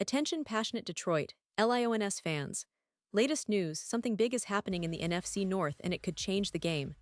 Attention passionate Detroit, Lions fans. Latest news, something big is happening in the NFC North and it could change the game.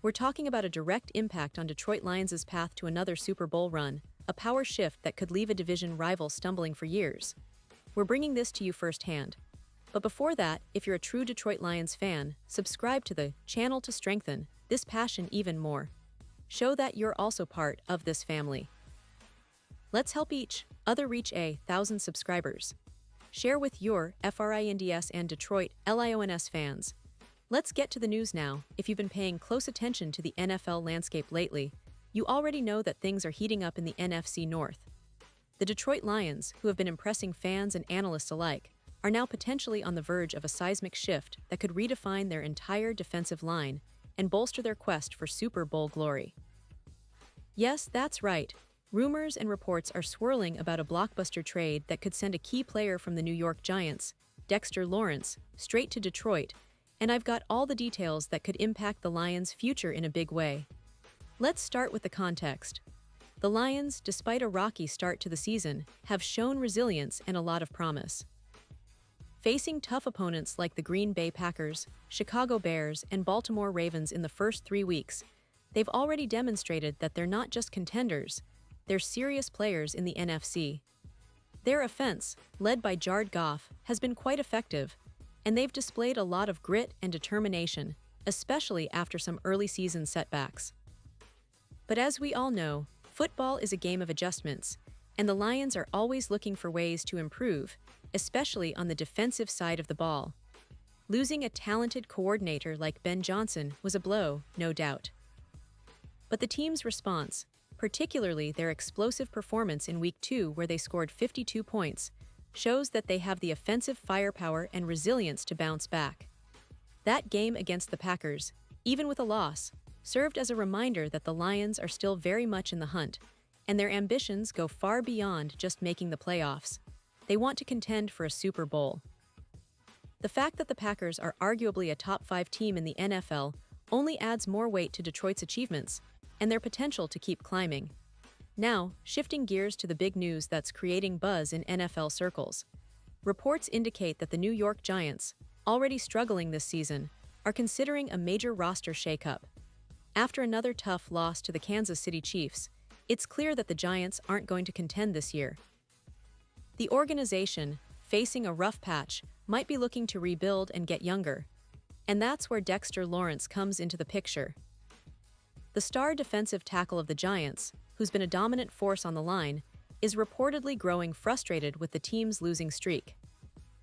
We're talking about a direct impact on Detroit Lions' path to another Super Bowl run, a power shift that could leave a division rival stumbling for years. We're bringing this to you firsthand. But before that, if you're a true Detroit Lions fan, subscribe to the channel to strengthen this passion even more. Show that you're also part of this family. Let's help each other reach 1,000 subscribers. Share with your FRINDS and Detroit Lions fans. Let's get to the news now. If you've been paying close attention to the NFL landscape lately, you already know that things are heating up in the NFC North. The Detroit Lions, who have been impressing fans and analysts alike, are now potentially on the verge of a seismic shift that could redefine their entire defensive line and bolster their quest for Super Bowl glory. Yes, that's right. Rumors and reports are swirling about a blockbuster trade that could send a key player from the New York Giants, Dexter Lawrence, straight to Detroit, and I've got all the details that could impact the Lions' future in a big way. Let's start with the context. The Lions, despite a rocky start to the season, have shown resilience and a lot of promise. Facing tough opponents like the Green Bay Packers, Chicago Bears, and Baltimore Ravens in the first 3 weeks, they've already demonstrated that they're not just contenders, they're serious players in the NFC. Their offense, led by Goff, has been quite effective, and they've displayed a lot of grit and determination, especially after some early season setbacks. But as we all know, football is a game of adjustments, and the Lions are always looking for ways to improve, especially on the defensive side of the ball. Losing a talented coordinator like Ben Johnson was a blow, no doubt. But the team's response, particularly their explosive performance in Week 2 where they scored 52 points, shows that they have the offensive firepower and resilience to bounce back. That game against the Packers, even with a loss, served as a reminder that the Lions are still very much in the hunt, and their ambitions go far beyond just making the playoffs. They want to contend for a Super Bowl. The fact that the Packers are arguably a top 5 team in the NFL only adds more weight to Detroit's achievements and their potential to keep climbing. Now, shifting gears to the big news that's creating buzz in NFL circles. Reports indicate that the New York Giants, already struggling this season, are considering a major roster shakeup. After another tough loss to the Kansas City Chiefs, it's clear that the Giants aren't going to contend this year. The organization, facing a rough patch, might be looking to rebuild and get younger. And that's where Dexter Lawrence comes into the picture. The star defensive tackle of the Giants, who's been a dominant force on the line, is reportedly growing frustrated with the team's losing streak.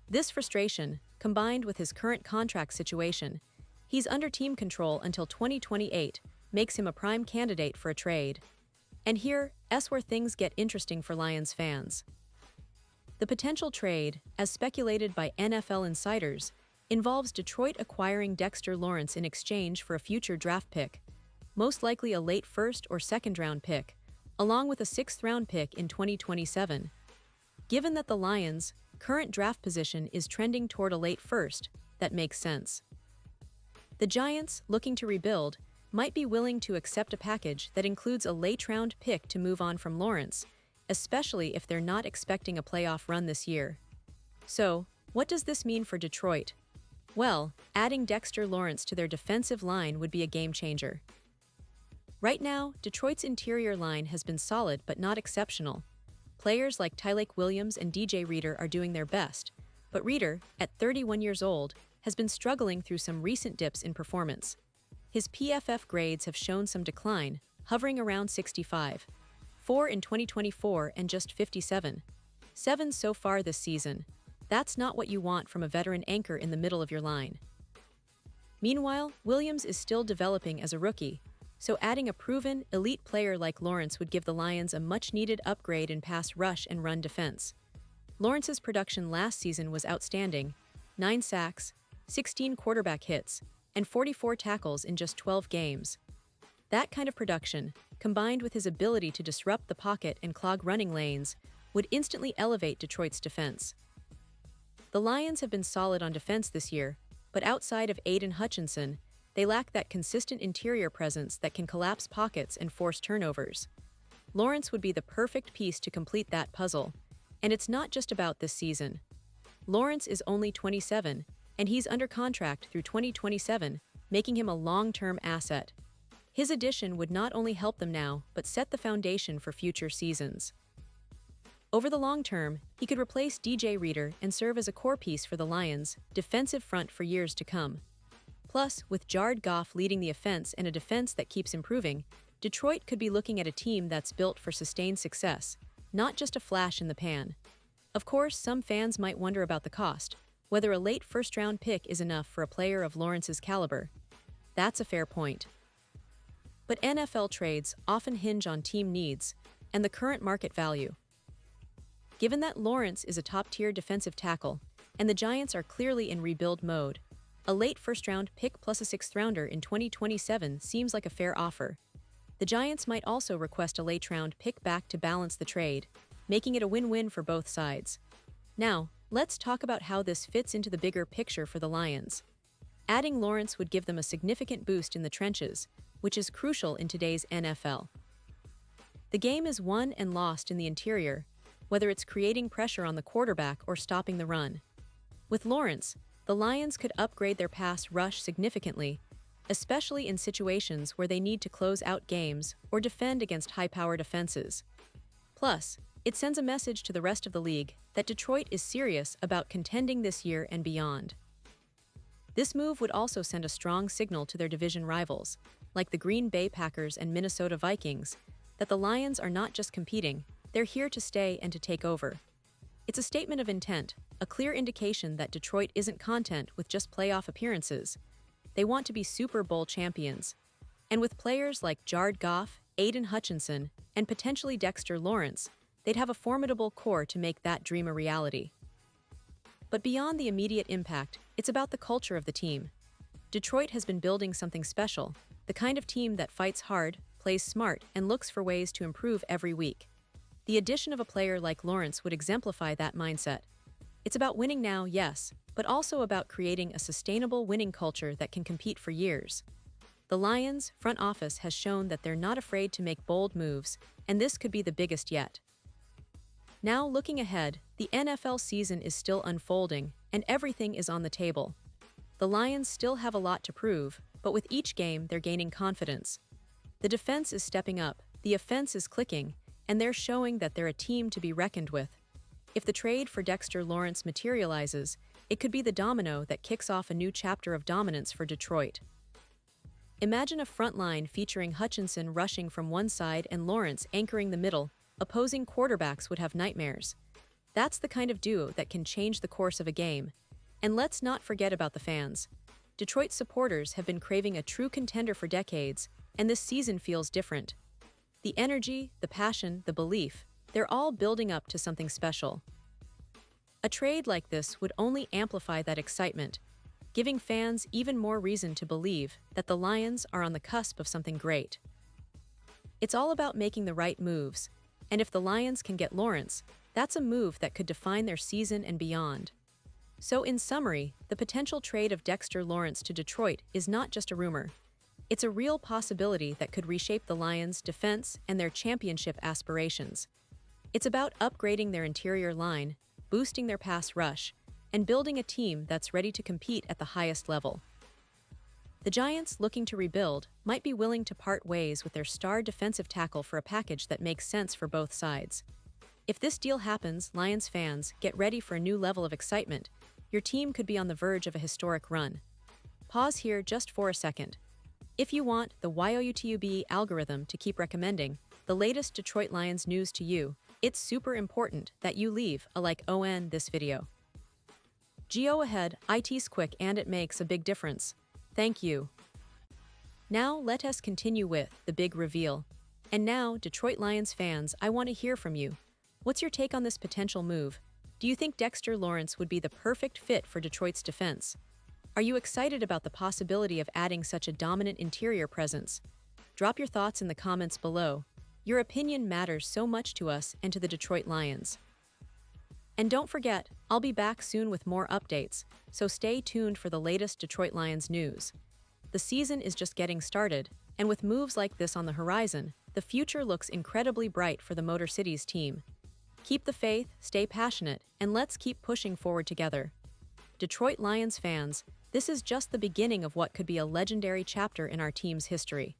This frustration, combined with his current contract situation, he's under team control until 2028, makes him a prime candidate for a trade. And here's where things get interesting for Lions fans. The potential trade, as speculated by NFL insiders, involves Detroit acquiring Dexter Lawrence in exchange for a future draft pick, most likely a late first or second round pick, along with a 6th round pick in 2027. Given that the Lions' current draft position is trending toward a late first, that makes sense. The Giants, looking to rebuild, might be willing to accept a package that includes a late round pick to move on from Lawrence, especially if they're not expecting a playoff run this year. So, what does this mean for Detroit? Well, adding Dexter Lawrence to their defensive line would be a game changer. Right now, Detroit's interior line has been solid but not exceptional. Players like Tyleik Williams and DJ Reader are doing their best, but Reader, at 31 years old, has been struggling through some recent dips in performance. His PFF grades have shown some decline, hovering around 65. 4 in 2024 and just 57. 7 so far this season. That's not what you want from a veteran anchor in the middle of your line. Meanwhile, Williams is still developing as a rookie, so adding a proven, elite player like Lawrence would give the Lions a much-needed upgrade in pass rush and run defense. Lawrence's production last season was outstanding: 9 sacks, 16 quarterback hits, and 44 tackles in just 12 games. That kind of production, combined with his ability to disrupt the pocket and clog running lanes, would instantly elevate Detroit's defense. The Lions have been solid on defense this year, but outside of Aiden Hutchinson, they lack that consistent interior presence that can collapse pockets and force turnovers. Lawrence would be the perfect piece to complete that puzzle, And it's not just about this season. Lawrence is only 27, and he's under contract through 2027, making him a long-term asset. His addition would not only help them now, but set the foundation for future seasons. Over the long term, he could replace DJ Reader and serve as a core piece for the Lions' defensive front for years to come. Plus, with Jared Goff leading the offense and a defense that keeps improving, Detroit could be looking at a team that's built for sustained success, not just a flash in the pan. Of course, some fans might wonder about the cost, whether a late first-round pick is enough for a player of Lawrence's caliber. That's a fair point. But NFL trades often hinge on team needs and the current market value. Given that Lawrence is a top-tier defensive tackle, and the Giants are clearly in rebuild mode, a late first-round pick plus a sixth-rounder in 2027 seems like a fair offer. The Giants might also request a late-round pick back to balance the trade, making it a win-win for both sides. Now, let's talk about how this fits into the bigger picture for the Lions. Adding Lawrence would give them a significant boost in the trenches, which is crucial in today's NFL. The game is won and lost in the interior, whether it's creating pressure on the quarterback or stopping the run. With Lawrence, the Lions could upgrade their pass rush significantly, especially in situations where they need to close out games or defend against high-powered offenses. Plus, it sends a message to the rest of the league that Detroit is serious about contending this year and beyond. This move would also send a strong signal to their division rivals, like the Green Bay Packers and Minnesota Vikings, that the Lions are not just competing, they're here to stay and to take over. It's a statement of intent, a clear indication that Detroit isn't content with just playoff appearances. They want to be Super Bowl champions. And with players like Jared Goff, Aiden Hutchinson, and potentially Dexter Lawrence, they'd have a formidable core to make that dream a reality. But beyond the immediate impact, it's about the culture of the team. Detroit has been building something special, the kind of team that fights hard, plays smart, and looks for ways to improve every week. The addition of a player like Lawrence would exemplify that mindset. It's about winning now, yes, but also about creating a sustainable winning culture that can compete for years. The Lions' front office has shown that they're not afraid to make bold moves, and this could be the biggest yet. Now, looking ahead, the NFL season is still unfolding, and everything is on the table. The Lions still have a lot to prove, but with each game, they're gaining confidence. The defense is stepping up, the offense is clicking, and they're showing that they're a team to be reckoned with. If the trade for Dexter Lawrence materializes, it could be the domino that kicks off a new chapter of dominance for Detroit. Imagine a front line featuring Hutchinson rushing from one side and Lawrence anchoring the middle. Opposing quarterbacks would have nightmares. That's the kind of duo that can change the course of a game. And let's not forget about the fans. Detroit supporters have been craving a true contender for decades, and this season feels different. The energy, the passion, the belief, they're all building up to something special. A trade like this would only amplify that excitement, giving fans even more reason to believe that the Lions are on the cusp of something great. It's all about making the right moves, and if the Lions can get Lawrence, that's a move that could define their season and beyond. So in summary, the potential trade of Dexter Lawrence to Detroit is not just a rumor. It's a real possibility that could reshape the Lions' defense and their championship aspirations. It's about upgrading their interior line, boosting their pass rush, and building a team that's ready to compete at the highest level. The Giants, looking to rebuild, might be willing to part ways with their star defensive tackle for a package that makes sense for both sides. If this deal happens, Lions fans, get ready for a new level of excitement. Your team could be on the verge of a historic run. Pause here just for a second. If you want the YouTube algorithm to keep recommending the latest Detroit Lions news to you, it's super important that you leave a like on this video. Go ahead, it's quick and it makes a big difference. Thank you. Now let us continue with the big reveal. And now, Detroit Lions fans, I want to hear from you. What's your take on this potential move? Do you think Dexter Lawrence would be the perfect fit for Detroit's defense? Are you excited about the possibility of adding such a dominant interior presence? Drop your thoughts in the comments below. Your opinion matters so much to us and to the Detroit Lions. And don't forget, I'll be back soon with more updates, so stay tuned for the latest Detroit Lions news. The season is just getting started, and with moves like this on the horizon, the future looks incredibly bright for the Motor City's team. Keep the faith, stay passionate, and let's keep pushing forward together. Detroit Lions fans, this is just the beginning of what could be a legendary chapter in our team's history.